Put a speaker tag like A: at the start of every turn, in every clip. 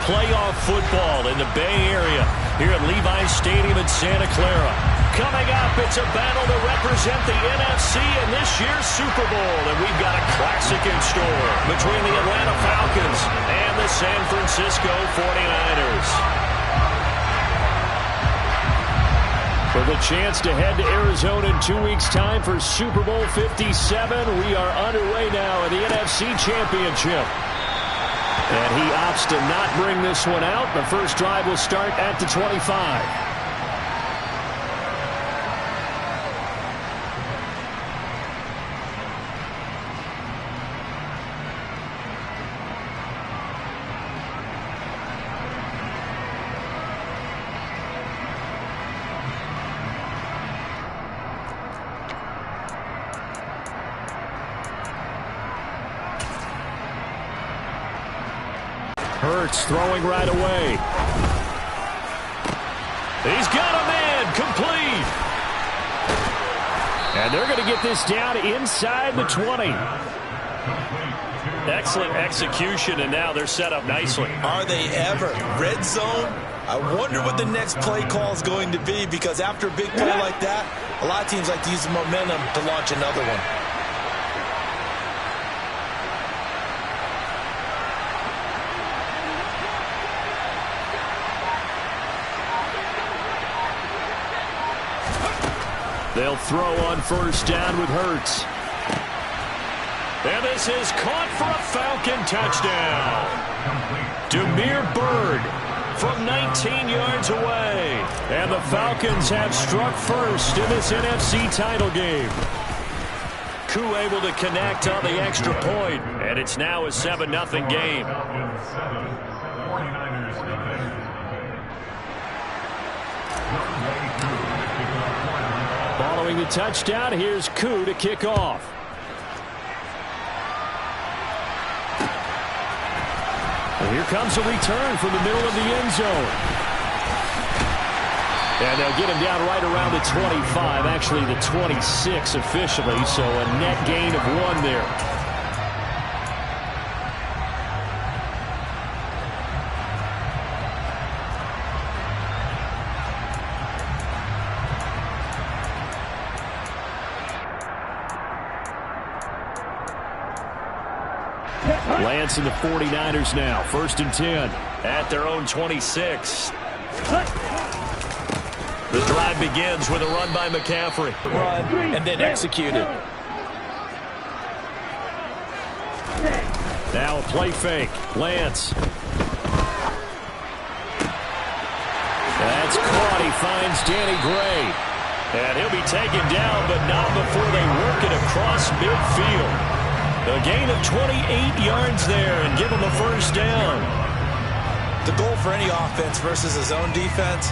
A: playoff football in the Bay Area here at Levi's Stadium in Santa Clara. Coming up, it's a battle to represent the NFC in this year's Super Bowl. And we've got a classic in store between the Atlanta Falcons and the San Francisco 49ers. For the chance to head to Arizona in 2 weeks' time for Super Bowl 57, we are underway now in the NFC Championship. And he opts to not bring this one out. The first drive will start at the 25. Hurts throwing right away. He's got a man complete. And they're going to get this down inside the 20. Excellent execution, and now they're set up nicely.
B: Are they ever? Red zone? I wonder what the next play call is going to be, because after a big play like that, a lot of teams like to use the momentum to launch another one.
A: They'll throw on first down with Hurts. And this is caught for a Falcon touchdown. Demir Bird from 19 yards away. And the Falcons have struck first in this NFC title game. Koo able to connect on the extra point, and it's now a 7-0 game. Following the touchdown, here's Koo to kick off. And here comes a return from the middle of the end zone. And they'll get him down right around the 25, actually the 26 officially, so a net gain of 1 there. Lance and the 49ers now, 1st and 10 at their own 26. The drive begins with a run by McCaffrey.
B: Run and then executed.
A: Now a play fake. Lance. That's caught. He finds Danny Gray. And he'll be taken down, but not before they work it across midfield. A gain of 28 yards there and give him a first down.
B: The goal for any offense versus his own defense,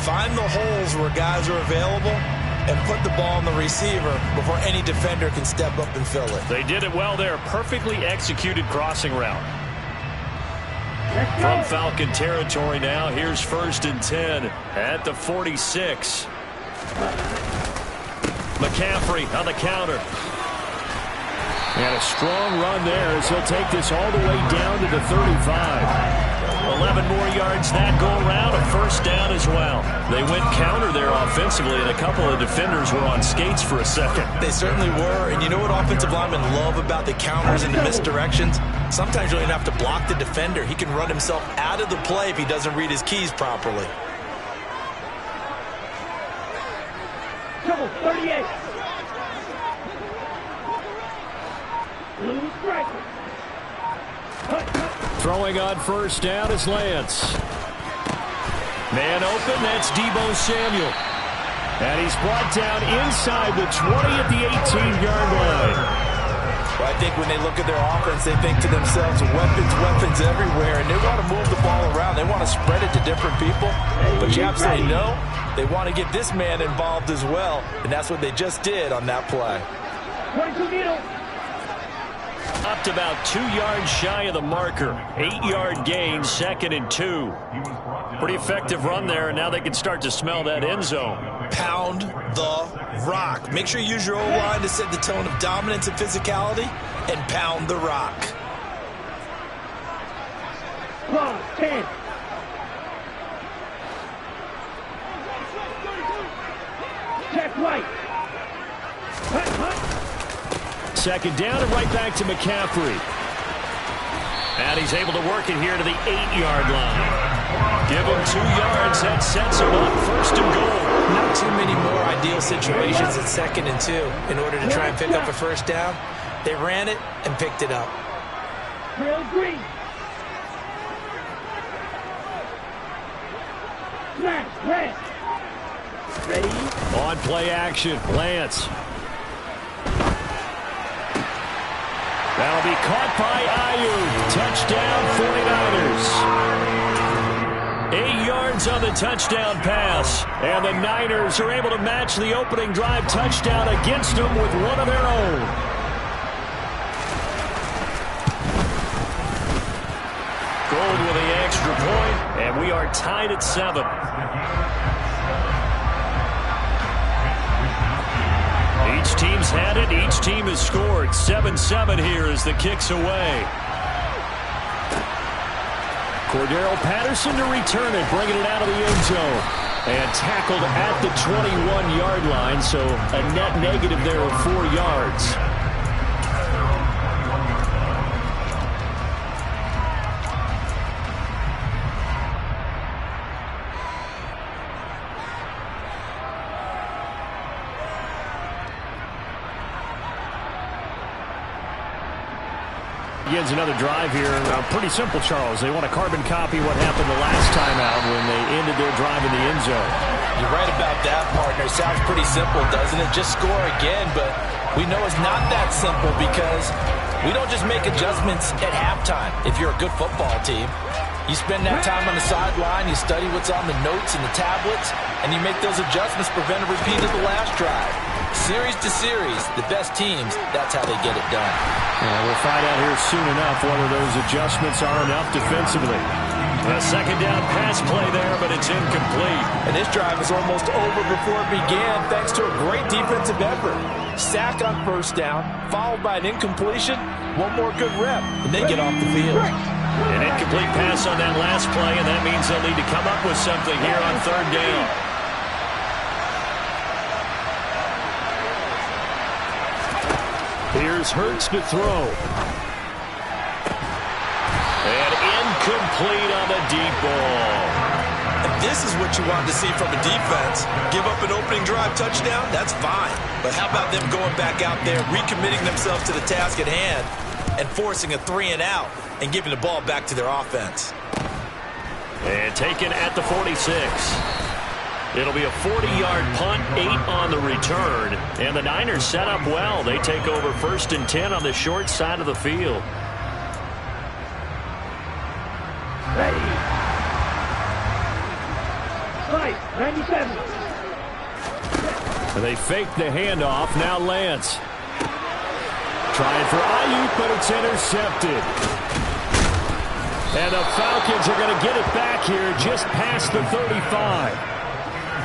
B: find the holes where guys are available and put the ball on the receiver before any defender can step up and fill it.
A: They did it well there. Perfectly executed crossing route. From Falcon territory now, here's 1st and 10 at the 46. McCaffrey on the counter. And a strong run there as he'll take this all the way down to the 35. 11 more yards that go around, a first down as well. They went counter there offensively, and a couple of defenders were on skates for a second.
B: They certainly were, and you know what offensive linemen love about the counters and the misdirections? Sometimes you don't even have to block the defender. He can run himself out of the play if he doesn't read his keys properly.
C: Trouble, 38.
A: Throwing on first down is Lance. Man open, that's Deebo Samuel. And he's brought down inside the 20 at the 18-yard line.
B: Well, I think when they look at their offense, they think to themselves, weapons everywhere, and they want to move the ball around. They want to spread it to different people. But you have to say no. They want to get this man involved as well, and that's what they just did on that play.
C: 22 needle.
A: Up to about 2 yards shy of the marker. 8-yard gain, 2nd and 2. Pretty effective run there, and now they can start to smell that end zone.
B: Pound the rock. Make sure you use your O-line to set the tone of dominance and physicality, and pound the rock.
C: Claw, 10. Check right. Hut, hut.
A: Second down and right back to McCaffrey. And he's able to work it here to the 8-yard line. Give him 2 yards. That sets him up. First and goal.
B: Not too many more ideal situations at 2nd and 2 in order to try and pick up a first down. They ran it and picked it up.
C: Drill green. Smash, red. Ready?
A: On play action. Lance. That'll be caught by Ayuk. Touchdown 49ers. 8 yards on the touchdown pass. And the Niners are able to match the opening drive touchdown against them with one of their own. Gold with the extra point, and we are tied at 7. Each team's had it. Each team has scored. 7-7 here as the kick's away. Cordero Patterson to return it, bringing it out of the end zone. And tackled at the 21-yard line, so a net negative there of 4 yards. Begins another drive here. Pretty simple, Charles. They want to carbon copy what happened the last time out when they ended their drive in the end zone.
B: You're right about that, partner. Sounds pretty simple, doesn't it? Just score again, but we know it's not that simple because we don't just make adjustments at halftime. If you're a good football team, you spend that time on the sideline, you study what's on the notes and the tablets, and you make those adjustments, prevent a repeat of the last drive. Series to series, the best teams, that's how they get it done.
A: Yeah, we'll find out here soon enough whether those adjustments are enough defensively. A second down pass play there, but it's incomplete.
B: And this drive is almost over before it began thanks to a great defensive effort. Sack on first down, followed by an incompletion, one more good rep, and they get off the field.
A: An incomplete pass on that last play, and that means they'll need to come up with something here on third down. Here's Hurts to throw. And incomplete on the deep ball.
D: And this is what you want to see from a defense. Give up an opening drive touchdown, that's fine. But how about them going back out there, recommitting themselves to the task at hand, and forcing a 3-and-out and giving the ball back to their offense.
A: And taken at the 46. It'll be a 40-yard punt, 8 on the return. And the Niners set up well. They take over 1st and 10 on the short side of the field.
C: Ready. Fight, 97.
A: And they fake the handoff. Now Lance. Trying for Ayuk, but it's intercepted. And the Falcons are going to get it back here just past the 35.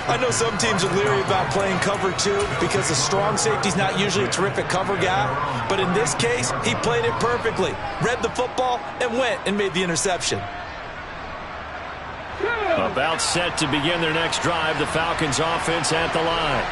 D: I know some teams are leery about playing cover 2 because the strong safety's not usually a terrific cover guy. But in this case, he played it perfectly. Read the football and went and made the interception.
A: About set to begin their next drive. The Falcons offense at the line.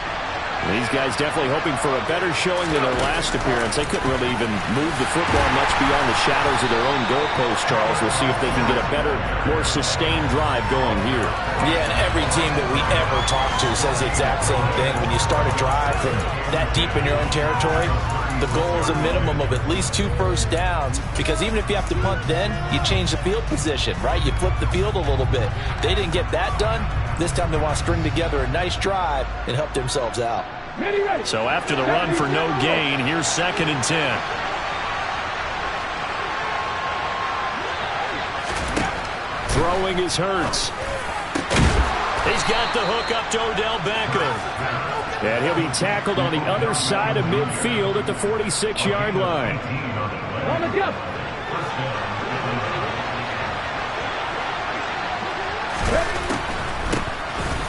A: These guys definitely hoping for a better showing than their last appearance. They couldn't really even move the football much beyond the shadows of their own goalpost, Charles. We'll see if they can get a better, more sustained drive going here.
B: Yeah, and every team that we ever talk to says the exact same thing. When you start a drive from that deep in your own territory, the goal is a minimum of at least 2 first downs, because even if you have to punt then, you change the field position, right? You flip the field a little bit. They didn't get that done. This time they want to string together a nice drive and help themselves out.
A: So after the run for no gain, here's 2nd and 10. Throwing is Hurts. He's got the hook up to Odell Beckham. And he'll be tackled on the other side of midfield at the 46-yard line.
C: On the jump.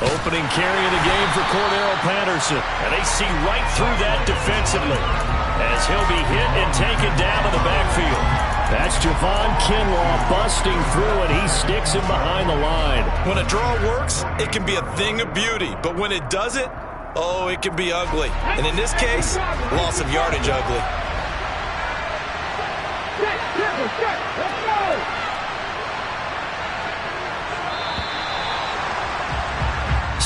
A: Opening carry of the game for Cordero Patterson. And they see right through that defensively as he'll be hit and taken down in the backfield. That's Javon Kinlaw busting through, and he sticks him behind the line.
D: When a draw works, it can be a thing of beauty. But when it doesn't, oh, it can be ugly. And in this case, loss of yardage ugly.
C: Let's go!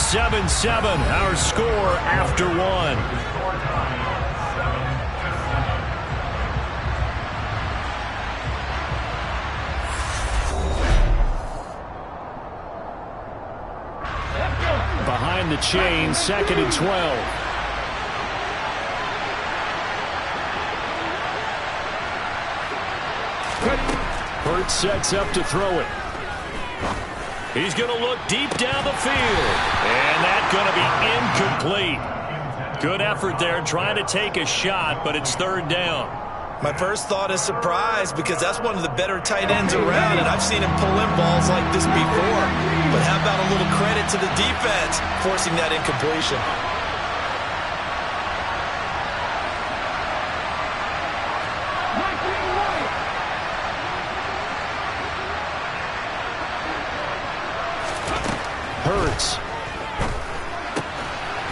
A: 7-7, our score after one. Behind the chain, 2nd and 12. Hurts sets up to throw it. He's going to look deep down the field. And that's going to be incomplete. Good effort there trying to take a shot, but it's 3rd down.
D: My first thought is surprise because that's one of the better tight ends around, and I've seen him pull in balls like this before. But how about a little credit to the defense forcing that incompletion?
A: Hurts.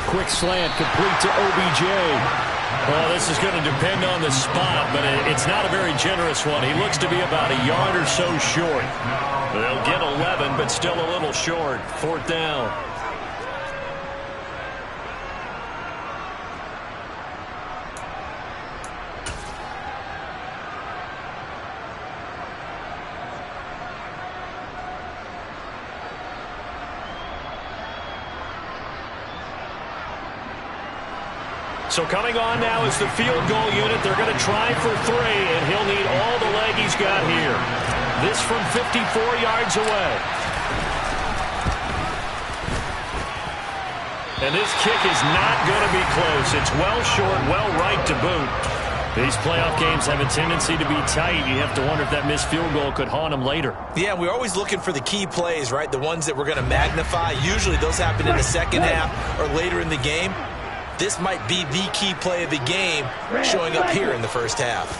A: Quick slant complete to OBJ. Well, this is going to depend on the spot, but it's not a very generous one. He looks to be about a yard or so short. They'll get 11, but still a little short. 4th down. So coming on now is the field goal unit. They're going to try for 3, and he'll need all the leg he's got here. This from 54 yards away. And this kick is not going to be close. It's well short, well right to boot. These playoff games have a tendency to be tight. You have to wonder if that missed field goal could haunt him later.
D: Yeah, we're always looking for the key plays, right? The ones that we're going to magnify. Usually those happen in the second half or later in the game. This might be the key play of the game showing up here in the first half.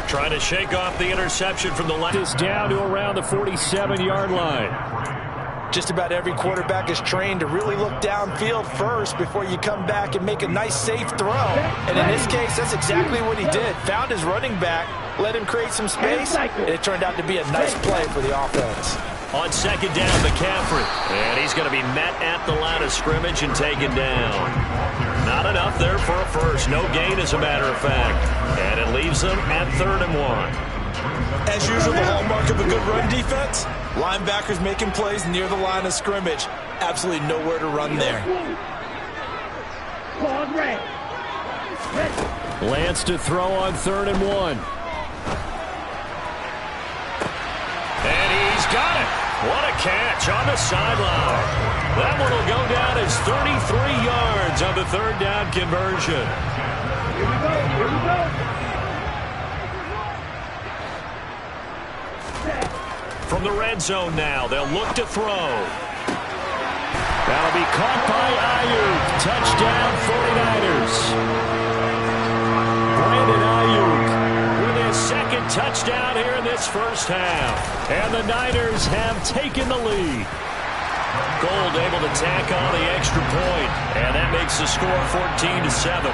A: Trying to shake off the interception from the left. Is down to around the 47-yard line.
D: Just about every quarterback is trained to really look downfield first before you come back and make a nice, safe throw. And in this case, that's exactly what he did. Found his running back, let him create some space, and it turned out to be a nice play for the offense.
A: On 2nd down, McCaffrey. And he's going to be met at the line of scrimmage and taken down. Not enough there for a first. No gain, as a matter of fact. And it leaves them at 3rd and 1.
D: As usual, the hallmark of a good run defense, linebackers making plays near the line of scrimmage. Absolutely nowhere to run there.
A: Lance to throw on 3rd and 1. And he's got it. What a catch on the sideline. That one will go down as 33 yards on the 3rd down conversion.
C: Here we go.
A: From the red zone now, they'll look to throw. That'll be caught by Ayuk. Touchdown 49ers. Brandon Ayuk with his 2nd touchdown here in this first half. And the Niners have taken the lead. Gold able to tack on the extra point, and that makes the score 14-7.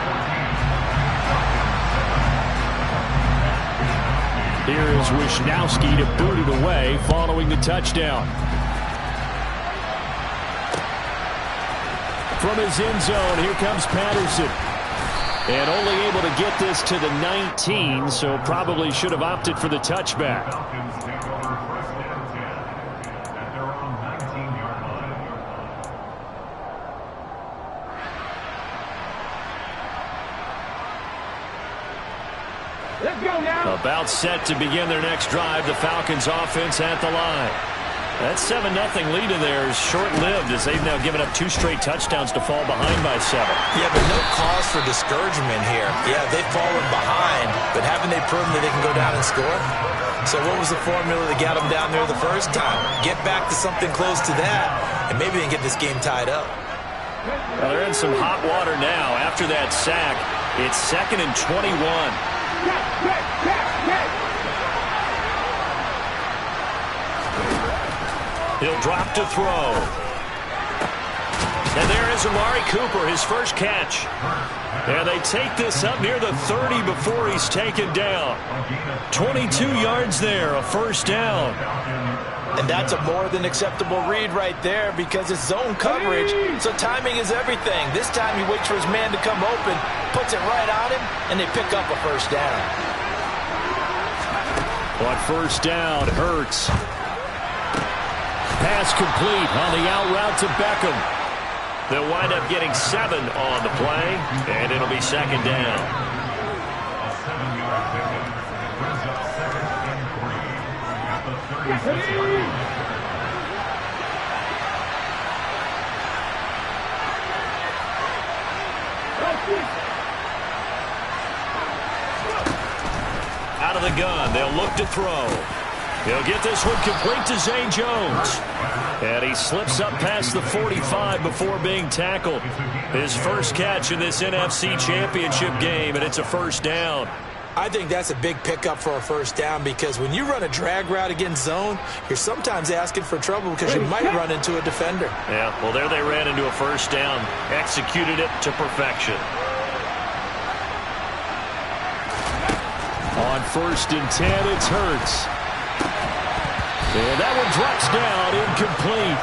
A: Here is Wisnowski to boot it away following the touchdown. From his end zone, here comes Patterson. And only able to get this to the 19, so probably should have opted for the touchback.
C: Let's go now.
A: About set to begin their next drive. The Falcons offense at the line. That 7-0 lead in there is short-lived as they've now given up 2 straight touchdowns to fall behind by 7.
D: Yeah, but no cause for discouragement here. Yeah, they've fallen behind, but haven't they proven that they can go down and score? So what was the formula that got them down there the first time? Get back to something close to that, and maybe they can get this game tied up.
A: Well, they're in some hot water now. After that sack, it's 2nd and 21. He'll drop to throw. And there is Amari Cooper, his first catch. And they take this up near the 30 before he's taken down. 22 yards there, a first down.
B: And that's a more than acceptable read right there because it's zone coverage, so timing is everything. This time he waits for his man to come open, puts it right on him, and they pick up a first down.
A: On first down, Hurts. Pass complete on the out route to Beckham. They'll wind up getting 7 on the play, and it'll be second down. Out of the gun, they'll look to throw. He'll get this one complete to Zay Jones. And he slips up past the 45 before being tackled. His first catch in this NFC Championship game, and it's a first down.
B: I think that's a big pickup for a first down because when you run a drag route against zone, you're sometimes asking for trouble because you might run into a defender.
A: Yeah, well, there they ran into a first down, executed it to perfection. On first and 10, it's Hurts. And that one drops down, incomplete.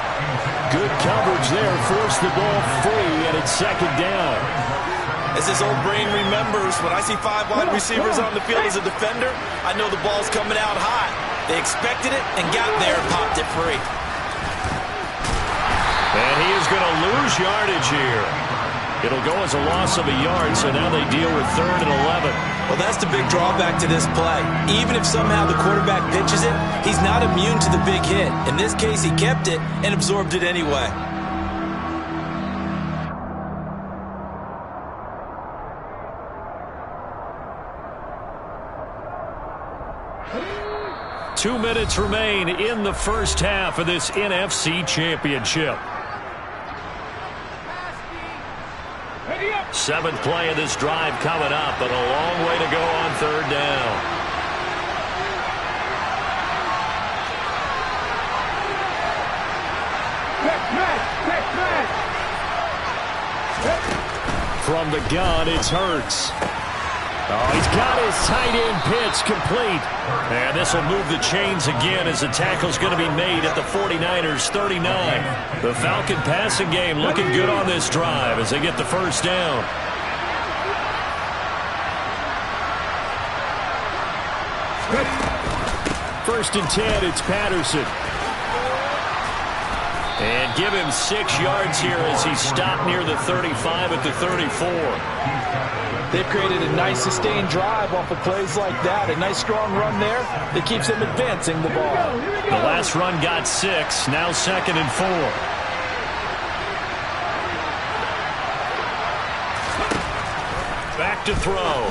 A: Good coverage there, forced the ball free, and it's second down.
B: As his old brain remembers, when I see 5 wide receivers on the field as a defender, I know the ball's coming out hot. They expected it and got there and popped it free.
A: And he is going to lose yardage here. It'll go as a loss of a yard, so now they deal with 3rd and 11.
B: Well, that's the big drawback to this play. Even if somehow the quarterback pitches it, he's not immune to the big hit. In this case, he kept it and absorbed it anyway.
A: Two minutes remain in the first half of this NFC Championship. 7th play of this drive coming up, but a long way to go on 3rd down. From the gun, it's Hurts. Oh, he's got his tight end pitch complete. And this will move the chains again as the tackle's going to be made at the 49ers 39. The Falcon passing game looking good on this drive as they get the first down. First and 10, it's Patterson. And give him 6 yards here as he stopped near the 35 at the 34.
B: They've created a nice sustained drive off of plays like that. A nice strong run there that keeps them advancing the ball.
A: The last run got 6, now 2nd and 4. Back to throw.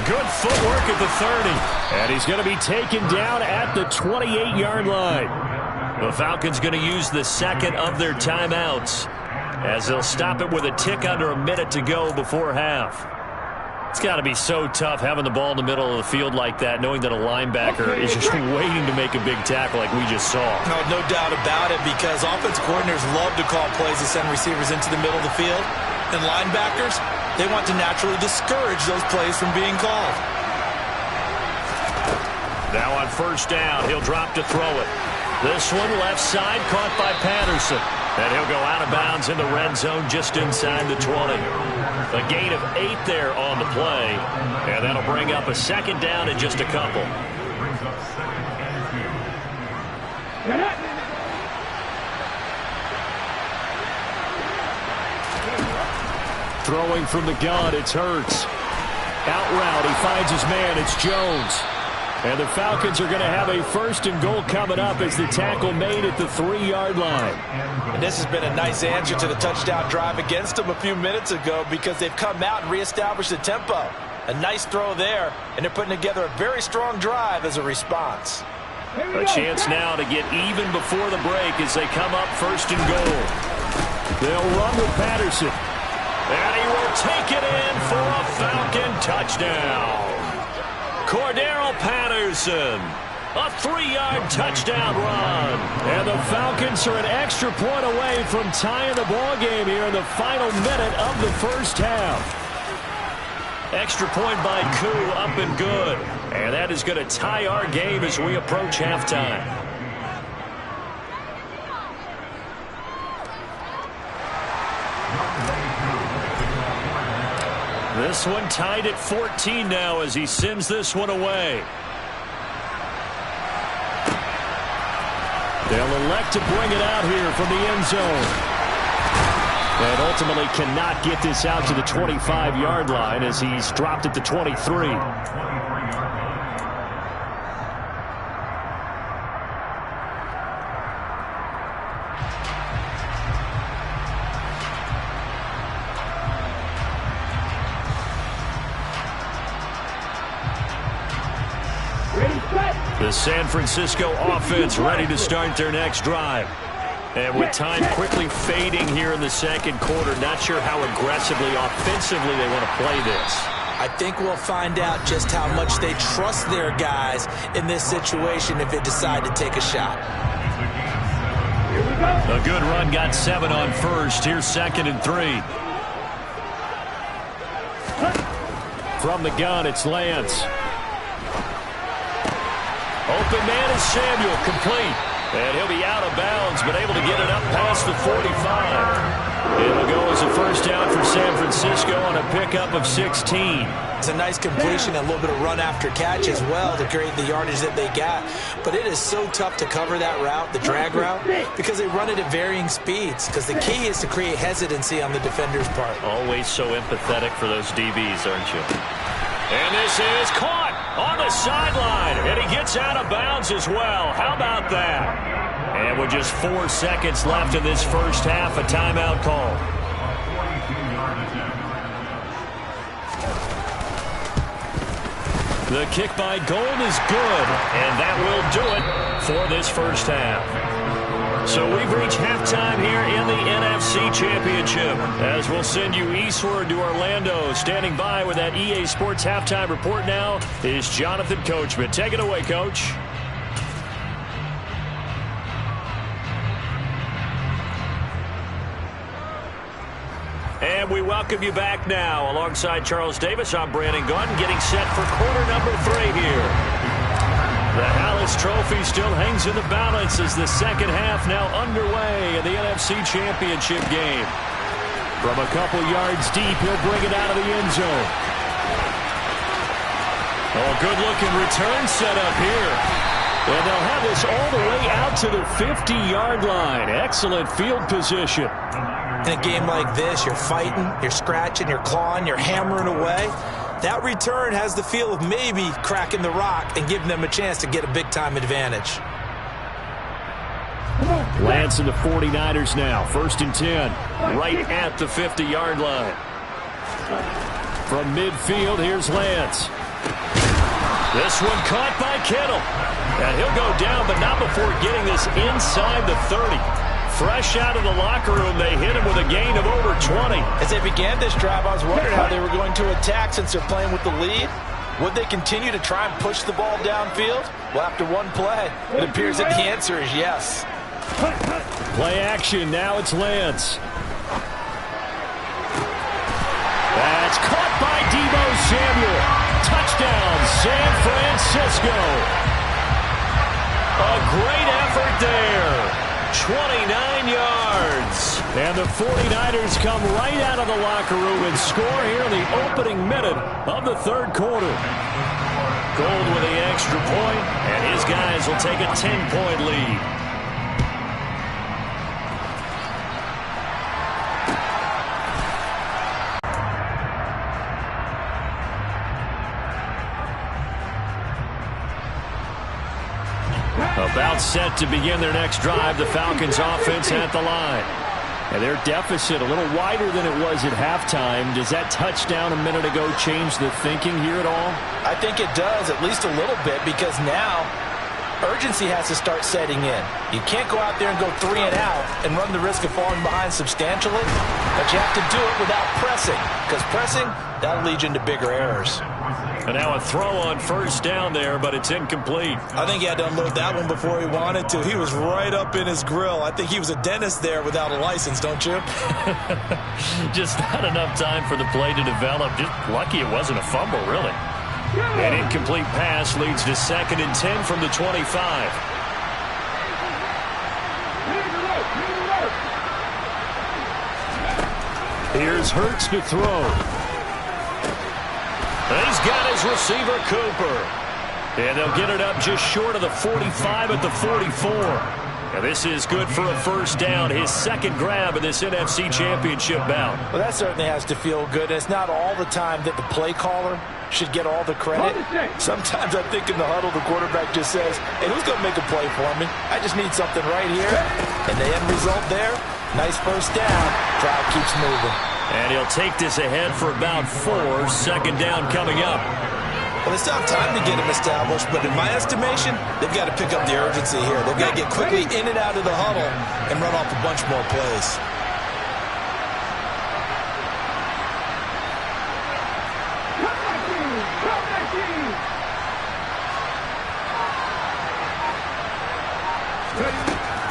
A: Good footwork at the 30. And he's going to be taken down at the 28-yard line. The Falcons going to use the 2nd of their timeouts as they'll stop it with a tick under a minute to go before half. It's got to be so tough having the ball in the middle of the field like that, knowing that a linebacker is just waiting to make a big tackle like we just saw.
B: No doubt about it, because offensive coordinators love to call plays to send receivers into the middle of the field. And linebackers, they want to naturally discourage those plays from being called.
A: Now on first down, he'll drop to throw it. This one left side caught by Patterson. And he'll go out of bounds in the red zone just inside the 20. A gain of 8 there on the play. And that'll bring up a second down in just a couple. Throwing from the gun, it's Hurts. Out route, he finds his man, it's Jones. And the Falcons are going to have a 1st and goal coming up as the tackle made at the 3-yard line.
B: And this has been a nice answer to the touchdown drive against them a few minutes ago because they've come out and reestablished the tempo. A nice throw there, and they're putting together a very strong drive as a response.
A: A chance now to get even before the break as they come up 1st and goal. They'll run with Patterson. And he will take it in for a Falcon touchdown. Cordero Patterson A 3-yard touchdown run. And the Falcons are an extra point away from tying the ball game here in the final minute of the first half. Extra point by Koo, up and good. And that is going to tie our game as we approach halftime. This one tied at 14 now as he sends this one away. They'll elect to bring it out here from the end zone. And ultimately cannot get this out to the 25-yard line as he's dropped at the 23. The San Francisco offense ready to start their next drive. And with time quickly fading here in the second quarter, not sure how aggressively, offensively they want to play this.
B: I think we'll find out just how much they trust their guys in this situation if they decide to take a shot.
A: A good run, got 7 on first. Here's 2nd and 3. From the gun, it's Lance. Open man is Samuel, complete. And he'll be out of bounds, but able to get it up past the 45. It'll go as a first down for San Francisco on a pickup of 16.
B: It's a nice completion, a little bit of run after catch as well to create the yardage that they got. But it is so tough to cover that route, the drag route, because they run it at varying speeds. Because the key is to create hesitancy on the defender's part.
A: Always so empathetic for those DBs, aren't you? And this is caught on the sideline. And he gets out of bounds as well. How about that? And with just 4 seconds left in this first half, a timeout call. The kick by Gold is good, and that will do it for this first half. So we've reached halftime here in the NFC Championship, as we'll send you eastward to Orlando. Standing by with that EA Sports halftime report now is Jonathan Coachman. Take it away, Coach. And we welcome you back now. Alongside Charles Davis, I'm Brandon Gunn, getting set for quarter number 3 here. The Hallis Trophy still hangs in the balance as the second half now underway in the NFC Championship game. From a couple yards deep, he'll bring it out of the end zone. Oh, good-looking return set up here. And they'll have this all the way out to the 50-yard line. Excellent field position.
B: In a game like this, you're fighting, you're scratching, you're clawing, you're hammering away. That return has the feel of maybe cracking the rock and giving them a chance to get a big-time advantage.
A: Lance and the 49ers now. 1st and 10, right at the 50-yard line. From midfield, here's Lance. This one caught by Kittle. And he'll go down, but not before getting this inside the 30. Fresh out of the locker room, they hit him with a gain of over 20.
B: As they began this drive, I was wondering how they were going to attack since they're playing with the lead. Would they continue to try and push the ball downfield? Well, after one play, it appears that the answer is yes.
A: Play action, now it's Lance. That's caught by Deebo Samuel. Touchdown, San Francisco. A great effort there. 29 yards. And the 49ers come right out of the locker room and score here in the opening minute of the third quarter. Gold with the extra point, and his guys will take a 10-point lead. About set to begin their next drive, the Falcons offense at the line. And their deficit a little wider than it was at halftime. Does that touchdown a minute ago change the thinking here at all?
B: I think it does, at least a little bit, because now urgency has to start setting in. You can't go out there and go 3 and out and run the risk of falling behind substantially, but you have to do it without pressing, because pressing, that'll lead you into bigger errors.
A: And now a throw on first down there, but it's incomplete.
D: I think he had to unload that one before he wanted to. He was right up in his grill. I think he was a dentist there without a license, don't you?
A: Just not enough time for the play to develop. Just lucky it wasn't a fumble, really. An incomplete pass leads to 2nd and 10 from the 25. Here's Hurts to throw. He's got his receiver, Cooper. And they'll get it up just short of the 45 at the 44. And this is good for a first down, his 2nd grab in this NFC Championship bout.
B: Well, that certainly has to feel good. It's not all the time that the play caller should get all the credit. Sometimes I think in the huddle, the quarterback just says, hey, who's going to make a play for me? I just need something right here. And the end result there, nice first down. Drive keeps moving.
A: And he'll take this ahead for about 4. 2nd down coming up.
D: Well, they still have time to get him established, but in my estimation, they've got to pick up the urgency here. They've got to get quickly in and out of the huddle and run off a bunch more plays.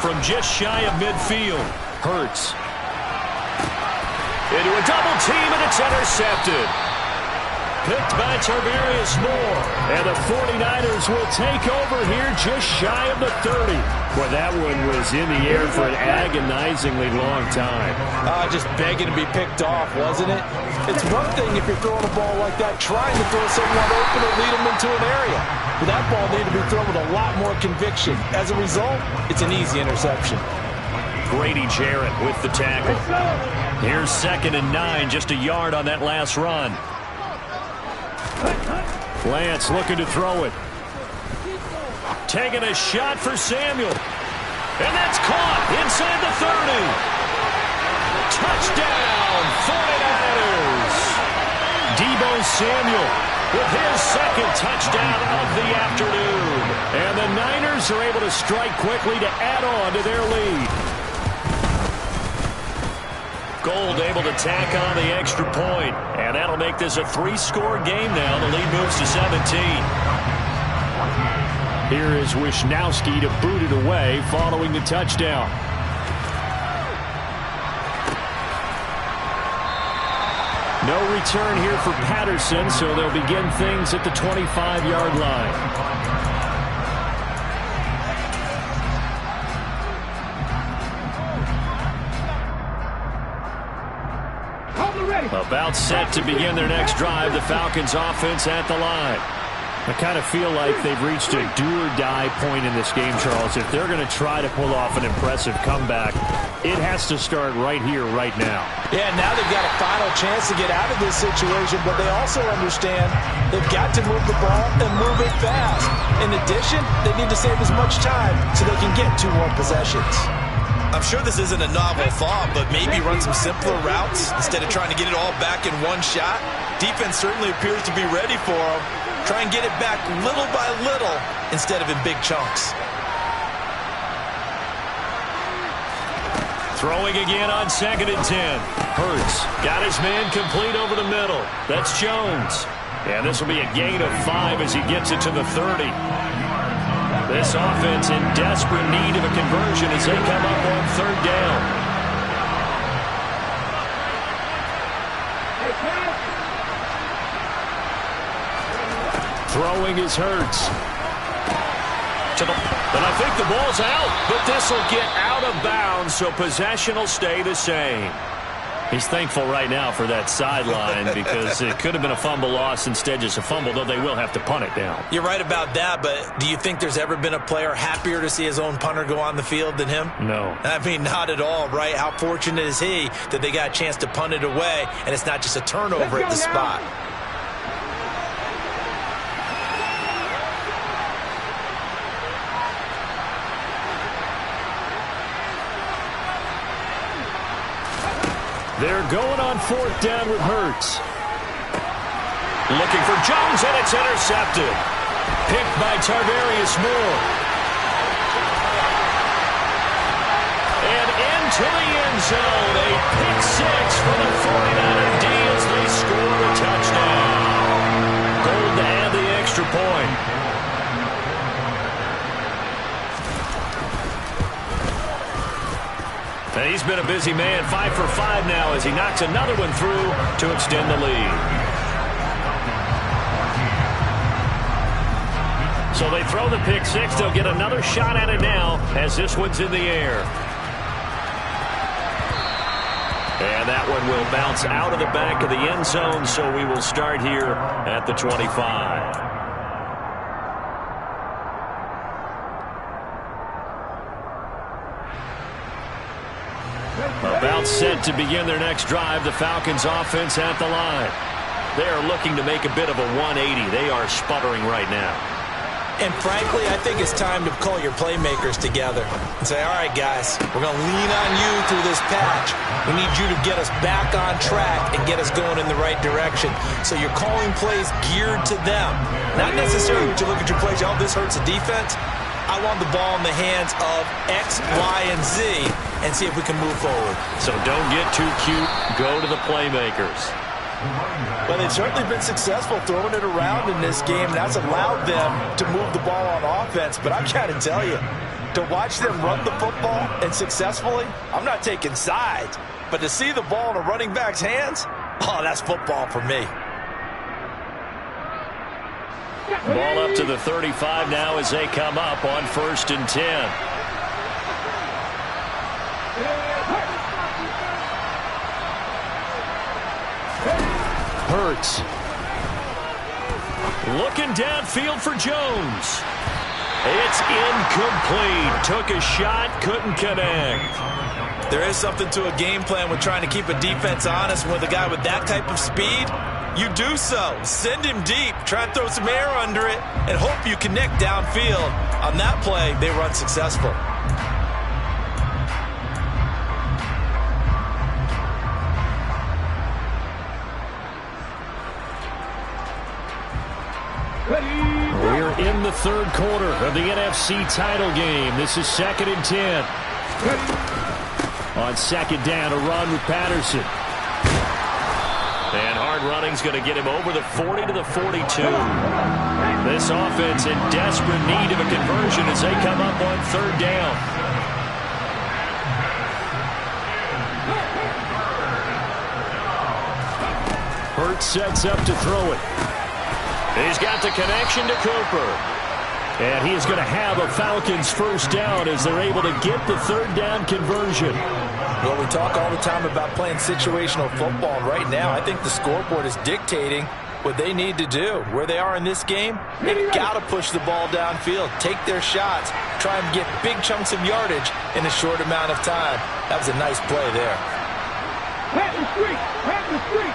A: From just shy of midfield, Hurts. Into a double team, and it's intercepted. Picked by Tarvarius Moore. And the 49ers will take over here just shy of the 30. Boy, that one was in the air for an agonizingly long time.
B: Just begging to be picked off, wasn't it? It's one thing if you're throwing a ball like that, trying to throw someone open or lead them into an area. But that ball needed to be thrown with a lot more conviction. As a result, it's an easy interception.
A: Grady Jarrett with the tackle. Here's 2nd and 9, just a yard on that last run. Lance looking to throw it. Taking a shot for Samuel. And that's caught inside the 30. Touchdown, 49ers. Deebo Samuel with his 2nd touchdown of the afternoon. And the Niners are able to strike quickly to add on to their lead. Gold able to tack on the extra point. And that'll make this a 3-score game now. The lead moves to 17. Here is Wisnowski to boot it away following the touchdown. No return here for Patterson, so they'll begin things at the 25-yard line. About set to begin their next drive. The Falcons offense at the line. I kind of feel like they've reached a do-or-die point in this game, Charles. If they're going to try to pull off an impressive comeback, it has to start right here, right now.
B: Yeah, now they've got a final chance to get out of this situation, but they also understand they've got to move the ball and move it fast. In addition, they need to save as much time so they can get 2 more possessions.
D: I'm sure this isn't a novel thought, but maybe run some simpler routes instead of trying to get it all back in one shot. Defense certainly appears to be ready for them. Try and get it back little by little instead of in big chunks.
A: Throwing again on 2nd and 10. Hurts got his man complete over the middle. That's Jones. And this will be a gain of 5 as he gets it to the 30. This offense in desperate need of a conversion as they come up on 3rd down. Throwing is Hurts. And I think the ball's out, but this will get out of bounds, so possession will stay the same. He's thankful right now for that sideline because it could have been a fumble loss, instead just a fumble, though they will have to punt it down.
D: You're right about that, but do you think there's ever been a player happier to see his own punter go on the field than him?
A: No.
D: I mean, not at all, right? How fortunate is he that they got a chance to punt it away, and it's not just a turnover at the spot.
A: They're going on 4th down with Hurts. Looking for Jones, and it's intercepted. Picked by Tarvarius Moore. And into the end zone. A pick 6 for the 49er D as they score a touchdown. Gold to And he's been a busy man, 5 for 5 now as he knocks another one through to extend the lead. So they throw the pick six. They'll get another shot at it now as this one's in the air. And that one will bounce out of the back of the end zone, so we will start here at the 25. About set to begin their next drive, the Falcons offense at the line. They are looking to make a bit of a 180. They are sputtering right now.
B: And frankly, I think it's time to call your playmakers together and say, all right, guys, we're going to lean on you through this patch. We need you to get us back on track and get us going in the right direction. So you're calling plays geared to them. Not necessarily when you look at your plays, oh, this hurts the defense. I want the ball in the hands of X, Y, and Z and see if we can move forward.
A: So don't get too cute. Go to the playmakers.
B: Well, they've certainly been successful throwing it around in this game. That's allowed them to move the ball on offense. But I've got to tell you, to watch them run the football and successfully, I'm not taking sides. But to see the ball in a running back's hands, oh, that's football for me.
A: Ball up to the 35 now as they come up on 1st and 10. Hurts. Looking downfield for Jones. It's incomplete. Took a shot, couldn't connect.
B: There is something to a game plan with trying to keep a defense honest. With a guy with that type of speed, you do so. Send him deep. Try and throw some air under it and hope you connect downfield. On that play, they run successful.
A: We're in the third quarter of the NFC title game. This is 2nd and 10. On 2nd down, a run with Patterson. And hard running's going to get him over the 40 to the 42. This offense in desperate need of a conversion as they come up on 3rd down. Hurts sets up to throw it. He's got the connection to Cooper. And he is going to have a Falcons first down as they're able to get the 3rd down conversion.
B: Well, we talk all the time about playing situational football, and right now I think the scoreboard is dictating what they need to do. Where they are in this game, they've got to push the ball downfield, take their shots, try and get big chunks of yardage in a short amount of time. That was a nice play there.
C: Pat the street! Pat the street!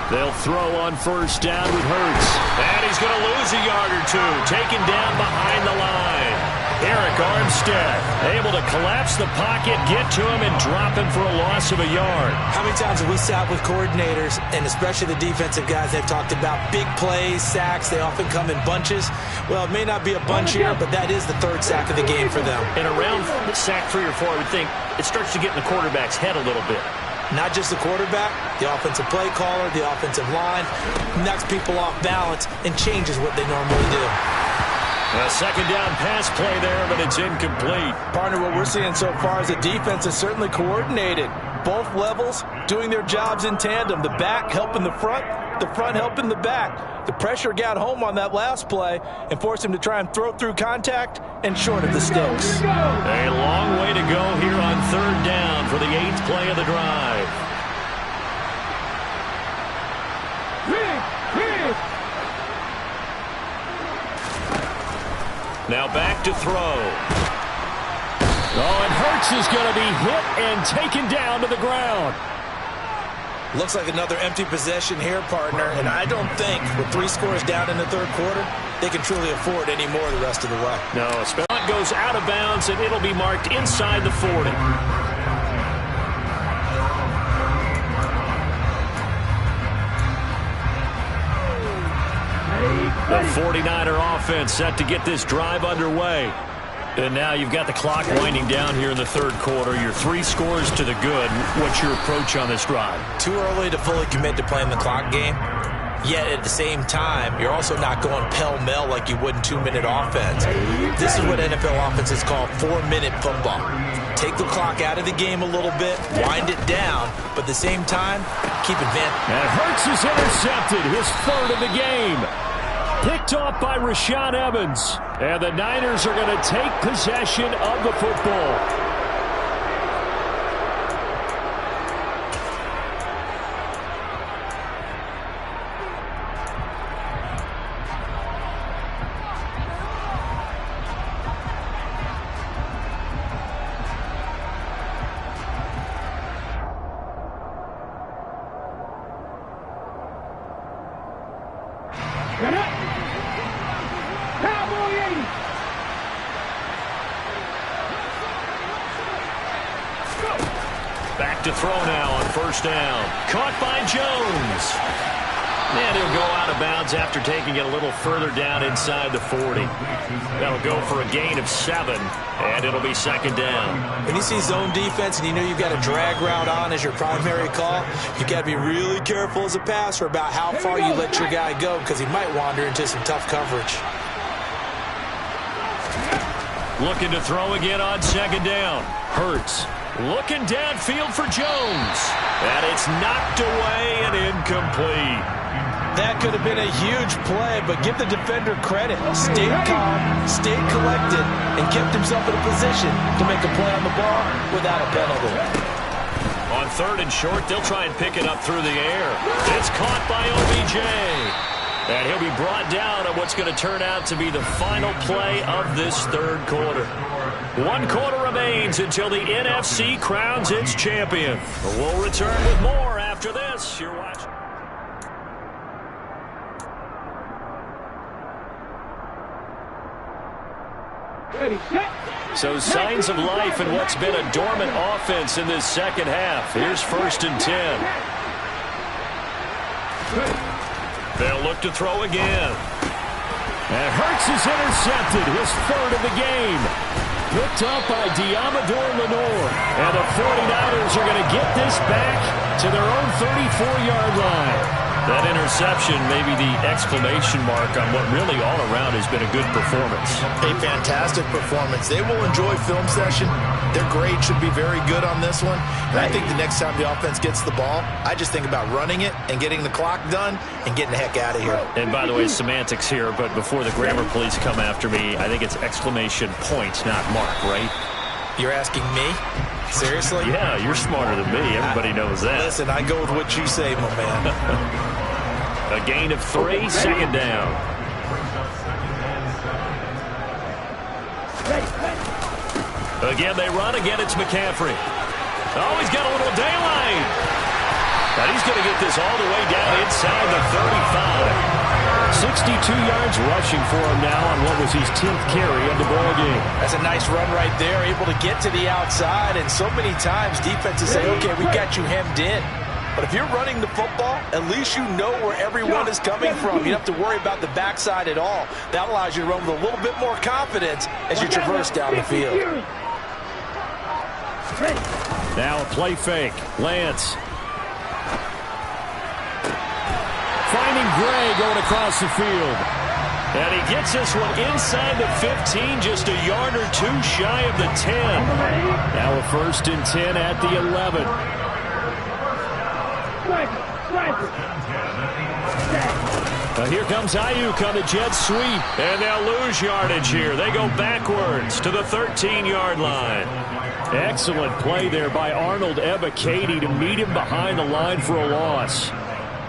A: They'll throw on 1st down with Hurts. And he's going to lose a yard or two. Taken down behind the line. Eric Armstead able to collapse the pocket, get to him, and drop him for a loss of a yard.
B: How many times have we sat with coordinators, and especially the defensive guys, they've talked about big plays, sacks. They often come in bunches. Well, it may not be a bunch here, but that is the 3rd sack of the game for them.
A: And around sack 3 or 4, I would think it starts to get in the quarterback's head a little bit.
B: Not just the quarterback, the offensive play caller, the offensive line, knocks people off balance and changes what they normally do.
A: A 2nd down pass play there, but it's incomplete.
B: Partner, what we're seeing so far is the defense is certainly coordinated. Both levels doing their jobs in tandem. The back helping the front helping the back. The pressure got home on that last play and forced him to try and throw through contact and short of the sticks.
A: A long way to go here on 3rd down for the 8th play of the drive. Now back to throw. Oh, and Hurts is going to be hit and taken down to the ground.
B: Looks like another empty possession here, partner, and I don't think with 3 scores down in the 3rd quarter, they can truly afford any more the rest of the way.
A: No, Spellman goes out of bounds, and it'll be marked inside the 40. The 49er offense set to get this drive underway. And now you've got the clock winding down here in the 3rd quarter. Your 3 scores to the good. What's your approach on this drive?
B: Too early to fully commit to playing the clock game. Yet at the same time, you're also not going pell-mell like you would in 2-minute offense. This is what NFL offenses call 4-minute football. Take the clock out of the game a little bit, wind it down, but at the same time, keep advancing.
A: And Hurts is intercepted, his third of the game. Picked off by Rashaan Evans. And the Niners are going to take possession of the football. Back to throw now on first down. Caught by Jones. And he'll go out of bounds after taking it a little further down inside the 40. That'll go for a gain of 7, and it'll be second down.
B: When you see zone defense and you know you've got a drag route on as your primary call, you got to be really careful as a passer about how far you let your guy go because he might wander into some tough coverage.
A: Looking to throw again on second down. Hurts. Looking downfield for Jones. And it's knocked away and incomplete.
B: That could have been a huge play, but give the defender credit. Stayed calm, stayed collected, and kept himself in a position to make a play on the ball without a penalty.
A: On third and short, they'll try and pick it up through the air. It's caught by OBJ. And he'll be brought down at what's going to turn out to be the final play of this third quarter. 1 quarter remains until the NFC crowns its champion. We'll return with more after this. You're watching. So signs of life in what's been a dormant offense in this second half. Here's first and 10. They'll look to throw again. And Hurts is intercepted, his third of the game. Picked up by Diamador Lenore. And the 49ers are going to get this back to their own 34-yard line. That interception may be the exclamation mark on what really all around has been a good performance.
D: A fantastic performance. They will enjoy film session. Their grade should be very good on this one. And I think the next time the offense gets the ball, I just think about running it and getting the clock done and getting the heck out of here.
A: And by the way, semantics here, but before the grammar police come after me, I think it's exclamation point, not mark, right?
B: You're asking me? Seriously?
A: Yeah, you're smarter than me. Everybody knows that.
B: Listen, I go with what you say, my man.
A: A gain of 3, second down. Again, they run. Again, it's McCaffrey. Oh, he's got a little daylight. And he's going to get this all the way down inside the 35. 62 yards rushing for him now on what was his 10th carry of the ball game.
B: That's a nice run right there, able to get to the outside. And so many times defenses say, okay, we got you hemmed in. But if you're running the football, at least you know where everyone is coming from. You don't have to worry about the backside at all. That allows you to run with a little bit more confidence as you traverse down the field.
A: Now a play fake. Lance. Finding Gray going across the field. And he gets this one inside the 15, just a yard or 2 shy of the 10. Now a first and 10 at the 11. Here comes Ayuk on the jet sweep. And they'll lose yardage here. They go backwards to the 13-yard line. Excellent play there by Arnold Ebiketie to meet him behind the line for a loss.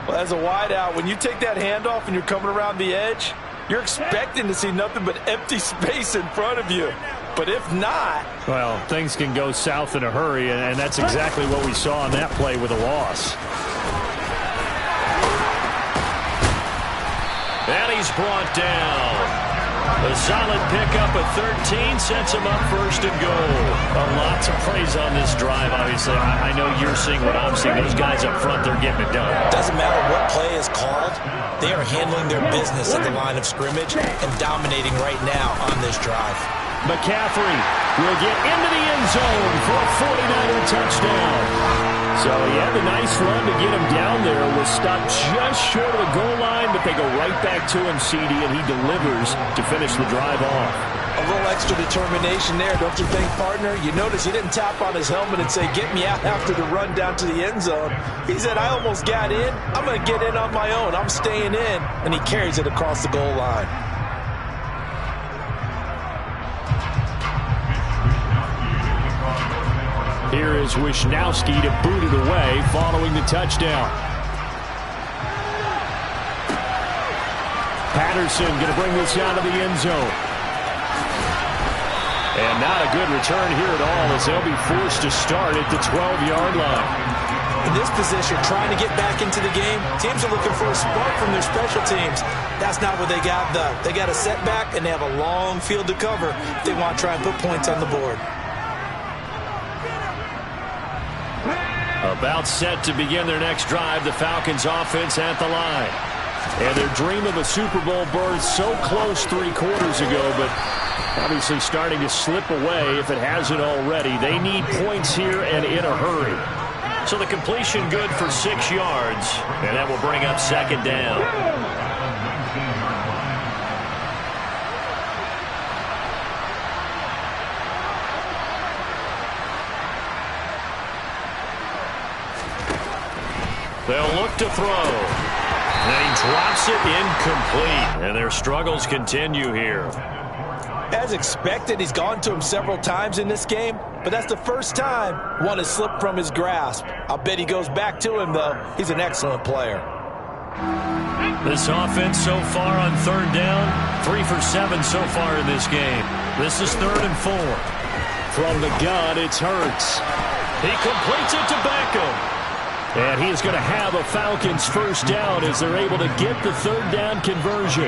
B: Well, as a wideout, when you take that handoff and you're coming around the edge, you're expecting to see nothing but empty space in front of you. But if not...
A: well, things can go south in a hurry, and that's exactly what we saw on that play with a loss. And he's brought down. A solid pickup at 13 sets him up first and goal. Lots of praise on this drive, obviously. I know you're seeing what I'm seeing. Those guys up front, they're getting it done.
B: Doesn't matter what play is called. They are handling their business at the line of scrimmage and dominating right now on this drive.
A: McCaffrey will get into the end zone for a 49er touchdown. So he had a nice run to get him down there. Was stopped just short of the goal line, but they go right back to him, CD, and he delivers to finish the drive off.
B: A little extra determination there, don't you think, partner? You notice he didn't tap on his helmet and say, get me out after the run down to the end zone. He said, I almost got in. I'm going to get in on my own. I'm staying in. And he carries it across the goal line.
A: Here is Wisnowski to boot it away following the touchdown. Patterson going to bring this out of the end zone. And not a good return here at all as they'll be forced to start at the 12-yard line.
B: In this position, trying to get back into the game, teams are looking for a spark from their special teams. That's not what they got, though. They got a setback, and they have a long field to cover if they want to try and put points on the board.
A: About set to begin their next drive, the Falcons offense at the line. And their dream of a Super Bowl berth so close 3 quarters ago, but obviously starting to slip away if it hasn't already. They need points here and in a hurry. So the completion good for 6 yards, and that will bring up second down. They'll look to throw. And he drops it incomplete. And their struggles continue here.
B: As expected, he's gone to him several times in this game, but that's the first time one has slipped from his grasp. I'll bet he goes back to him, though. He's an excellent player.
A: This offense so far on third down, 3 for 7 so far in this game. This is 3rd and 4. From the gun, it's Hurts. He completes it to Beckham. And he is going to have a Falcons first down as they're able to get the 3rd down conversion.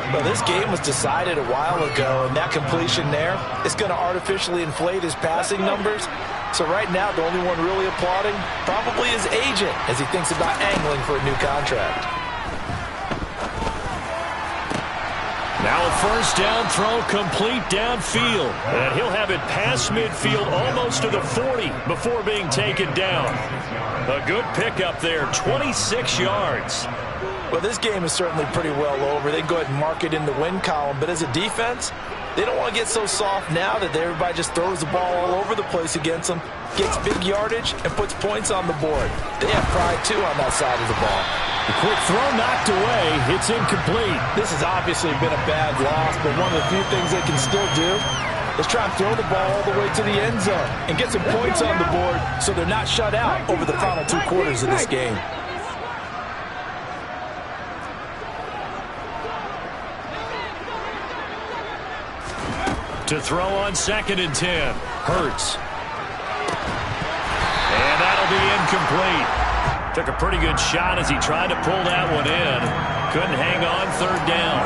B: Well, this game was decided a while ago, and that completion there is going to artificially inflate his passing numbers. So right now, the only one really applauding probably his agent as he thinks about angling for a new contract.
A: Now a first down throw complete downfield. And he'll have it past midfield almost to the 40 before being taken down. A good pickup there, 26 yards.
B: Well, this game is certainly pretty well over. They can go ahead and mark it in the win column. But as a defense, they don't want to get so soft now that everybody just throws the ball all over the place against them, gets big yardage, and puts points on the board. They have pride, too, on that side of the ball.
A: The quick throw knocked away. It's incomplete.
B: This has obviously been a bad loss, but one of the few things they can still do is try and throw the ball all the way to the end zone and get some points on the board so they're not shut out over the final 2 quarters of this game.
A: To throw on 2nd and 10. Hurts. And that'll be incomplete. Took a pretty good shot as he tried to pull that one in. Couldn't hang on 3rd down.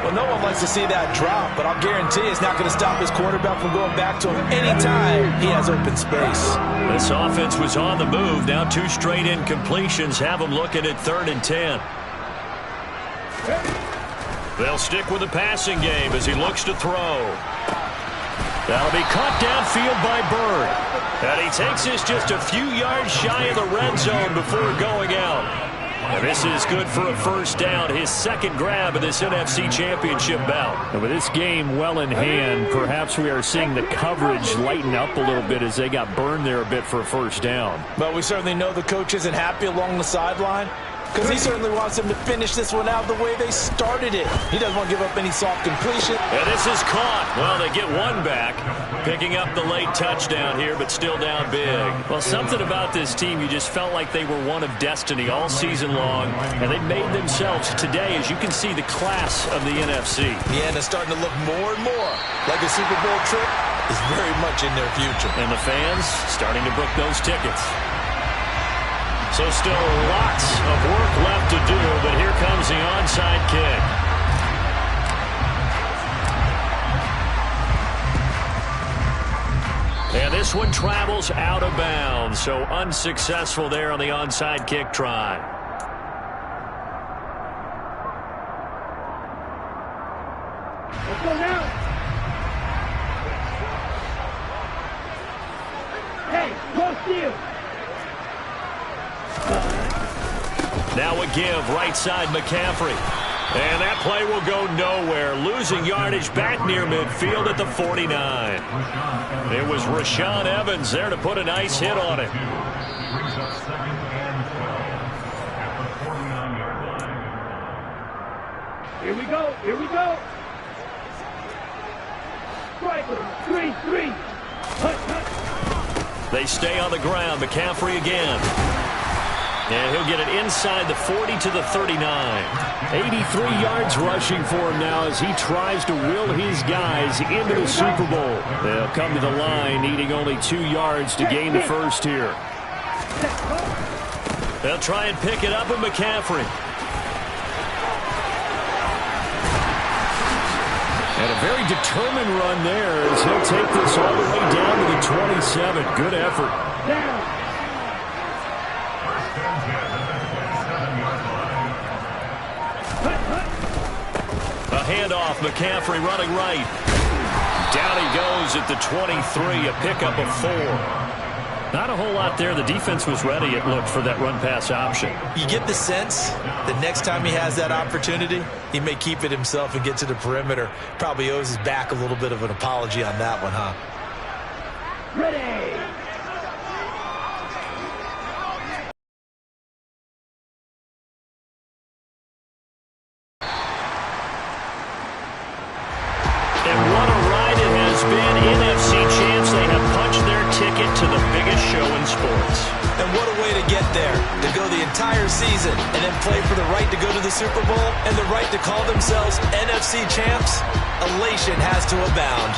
B: Well, no one likes to see that drop, but I'll guarantee it's not going to stop his quarterback from going back to him anytime he has open space.
A: This offense was on the move. Now 2 straight incompletions have him looking at 3rd and 10. They'll stick with the passing game as he looks to throw. That'll be caught downfield by Bird. And he takes this just a few yards shy of the red zone before going out. And this is good for a first down, his 2nd grab of this NFC Championship bout. And with this game well in hand, perhaps we are seeing the coverage lighten up a little bit as they got burned there a bit for a first down.
B: But we certainly know the coach isn't happy along the sideline, because he certainly wants them to finish this one out the way they started it. He doesn't want to give up any soft completion.
A: And this is caught. Well, they get one back, picking up the late touchdown here, but still down big. Well, something about this team, you just felt like they were one of destiny all season long, and they made themselves today, as you can see, the class of the NFC.
B: Yeah, and it's starting to look more and more like a Super Bowl trip is very much in their future.
A: And the fans starting to book those tickets. So still lots of work left to do, but here comes the onside kick. And this one travels out of bounds, so unsuccessful there on the onside kick try.
C: Let's go now. Hey, no steal.
A: Now a give, right side McCaffrey. And that play will go nowhere. Losing yardage back near midfield at the 49. It was Rashaan Evans there to put a nice hit on it.
C: Here we go. Here we go. Draper, 3-3. Hut, hut.
A: They stay on the ground. McCaffrey again. And he'll get it inside the 40 to the 39. 83 yards rushing for him now as he tries to will his guys into the Super Bowl. They'll come to the line needing only 2 yards to gain the first here. They'll try and pick it up with McCaffrey. And a very determined run there as he'll take this all the way down to the 27. Good effort.
C: Down.
A: A handoff, McCaffrey running right. Down he goes at the 23, a pickup of 4. Not a whole lot there. The defense was ready, it looked, for that run-pass option.
D: You get the sense that next time he has that opportunity, he may keep it himself and get to the perimeter. Probably owes his back a little bit of an apology on that one, huh?
C: Ready.
A: And what a ride it has been. NFC champs, they have punched their ticket to the biggest show in sports.
D: And what a way to get there, to go the entire season and then play for the right to go to the Super Bowl and the right to call themselves NFC champs. Elation has to abound.